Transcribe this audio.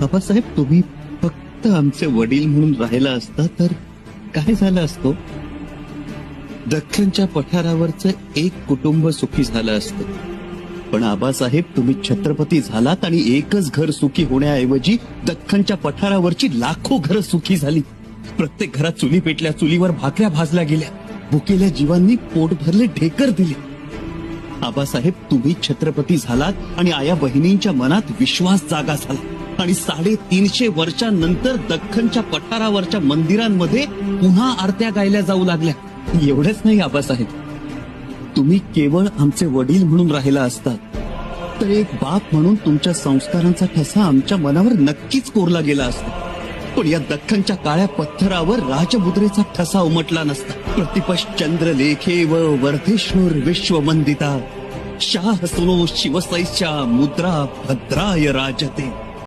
बाबासाहेब, तुम्ही फक्त आमचे वडील म्हणून राहिला असता तर काय झालं असतं? दख्खनच्या पठारावरचं एक कुटुंब सुखी झालं असतं. पण आबासाहेब, तुम्ही छत्रपती झालात आणि एकच घर सुखी होण्याऐवजी दख्खनच्या पठारावरची लाखो घरं सुखी झाली. प्रत्येक घरात चुली पेटल्या, चुलीवर भाकऱ्या भाजल्या गेल्या, भुकेल्या जीवांनी पोट भरले ढेकर दिले. आबासाहेब, तुम्ही छत्रपती झालात आणि आया बहिणींच्या मनात विश्वास जागा झाला आणि 350 वर्षांनंतर दख्खनच्या पठारावरच्या मंदिरांमध्ये पुन्हा आरत्या गायल्या जाऊ लागल्या. एवढंच नाही आबासाहेब, तुम्ही केवळ आमचे वडील म्हणून राहिला असतात तर एक बाप म्हणून तुमच्या संस्कारांचा ठसा आमच्या मनावर नक्कीच कोरला गेला असता. पण या दख्खनच्या काळ्या पत्थरावर राजमुद्रेचा ठसा उमटला नसता. प्रतिपश चंद्रलेखे व वर्धेश्वर विश्वमंदिता शाह सुनो शिवसैच्या मुद्रा भद्राय राजते.